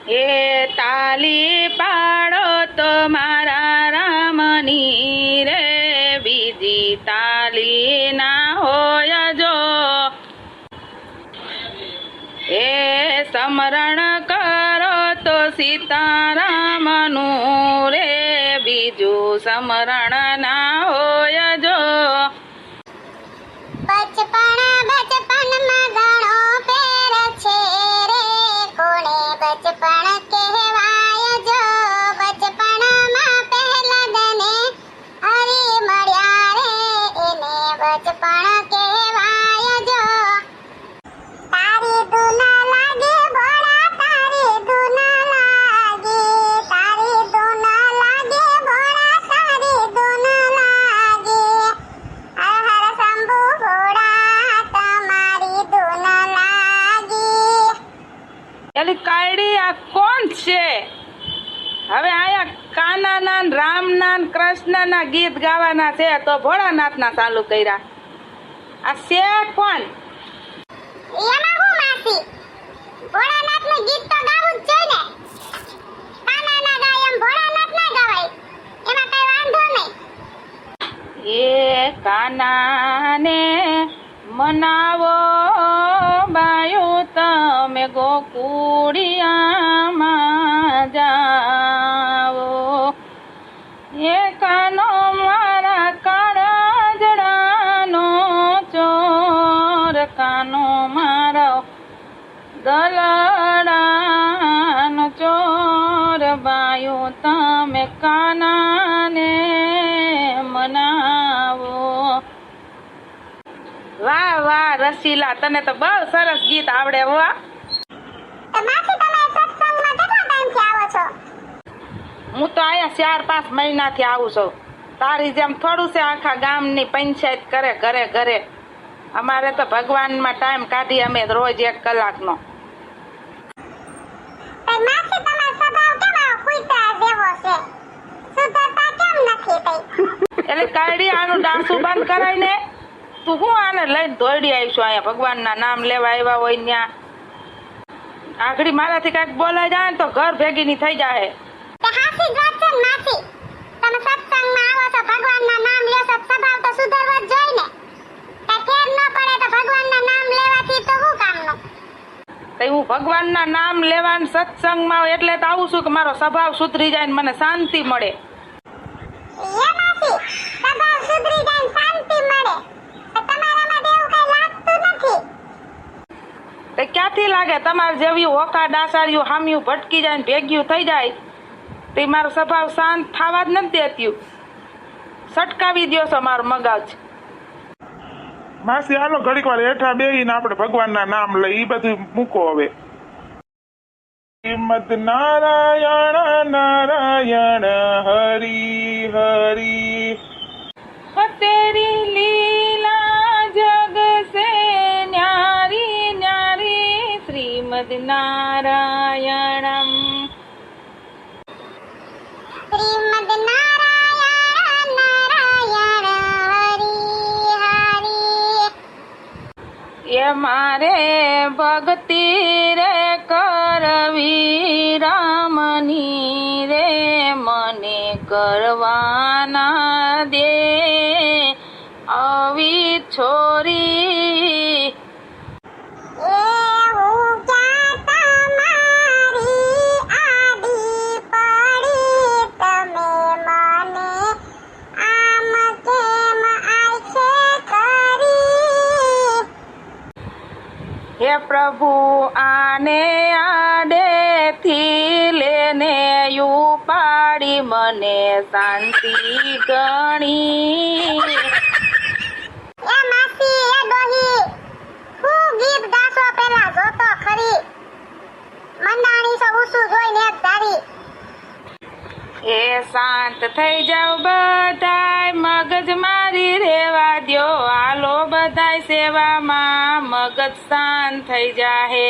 એ તાલી પાડો તો મારા રામની રે, બીજી તાલી ના હોય જો. એ સ્મરણ કરો તો સીતારામનું રે, બીજું સ્મરણ ના હોય જો. બચપણમાં ઘણો ફેર છે રે, કોણે બચપણ કહેવાય જો. બચપણમાં પહેલા દને હરી મળ્યા રે, એને બચપણ કહેવાય જો. તારી દૂન લાગે ભોળા, તારી દૂન લાગે, તારી દૂન લાગે ભોળા, તારી દૂન લાગે. હર હર શંભુ ભોળા, તમારી દૂન લાગી. એલી કાયડી આ કોણ છે? હવે આયા કાનાના ને રામના ને કૃષ્ણના ગીત ગાવાના છે તો ભોળાનાથના ચાલુ કર્યા. આ છે કોણ? એમાં હું માસી, ભોળાનાથનું ગીત તો ગાવું જ જોઈએ ને. કાના ના ગાય એમ ભોળાનાથ ના ગવાય, એમાં કઈ વાંધો નહીં. એ કાનાને મનાવો બાયું, તમે ગોકુળિયામાં જાઓ. એ કાનો મારા કાળજડાનો ચોર, કાનો મારો દલડાનો ચોર, બાયું તમે કાનાને મનાવો. વાહ વાહ રસીલા, તને તો બહુ સરસ ગીત આવડે હો. તો માસી તમે સત્સંગમાં કેટલા ટાઈમથી આવો છો? હું તો અહીંયા 4-5 મહિનાથી આવું છું. તારી જેમ થોડું છે આખા ગામની પંચાયત કરે ઘરે ઘરે. અમારે તો ભગવાનમાં ટાઈમ કાઢી અમે રોજ 1 કલાકનો. માસી તમારો સ્વભાવ કેમ આવો કુતરા જેવો છે? સુધરતા કેમ નથી તઈ? એટલે કાઢી આનું ડાસું બંધ કરાય ને. તું હું આને લઈને દોડી આવીશું અહીંયા ભગવાનના નામ લેવા આવ્યા હોય ત્યાં. આગળ મારાથી કાંઈક બોલાઈ જાય ને તો ઘર ભેગી ની થઈ જાય. તે હાસી જ વાત છે ને માસી. તમે સત્સંગમાં આવો છો, ભગવાનના નામ લ્યો છો, સ્વભાવ તો સુધરવો જ જોઈએ ને. કઈ ફેર ન પડે તો ભગવાનના નામ લેવાથી તો શું કામનું? તો હું ભગવાનના નામ લેવાનું સત્સંગમાં એટલે તો આવું છું કે મારો સ્વભાવ સુધરી જાય ને મને શાંતિ મળે. એ માસી, સ્વભાવ સુધરી જાય ને શાંતિ મળે, તો તમારા માટે એવું કઈ લાગતું નથી. તે ક્યાંથી લાગે? તમારે જેવી હોકા ડાસાર્યું હામ્યું ભટકી જાય ને ભેગ્યું થઈ જાય તે મારો સ્વભાવ શાંત થવા જ નથી દેતી. સટકાવી દ્યો છો મારું મગજ. માસી હાલો ઘડીક વાર હેઠા બેહીને આપણે ભગવાનના નામ લઈ, ઈ બધું મૂકો હવે. શ્રીમદ નારાયણ નારાયણ હરી હરી. તેરી લીલા જગ સે ન્યારી ન્યારી, શ્રીમદ નારાયણમ. શ્રીમદ નારાયણ નારાયણ હરી હરી. એ મારે ભક્તિ રે કરવી રામની રે, મને કરવાના દે આવી છોરી. એ હું ક્યાં તમારી આડી પડી, તમે મને આમ કેમ આંખે કરી. હે પ્રભુ આને આડેથી લેને ઉપાડી, મને શાંતિ ગણી. એ માસી, એ ડોહી, હું ગીત ગાશો પેલા જોતો ખરી. મંડાણી છો ઉસું જોઈને એક ધારી. એ શાંત થઈ જાવ બધાય, મગજ મારી રેવા દ્યો. હાલો બધાય સેવામાં, મગજ શાંત થઈ જાહે.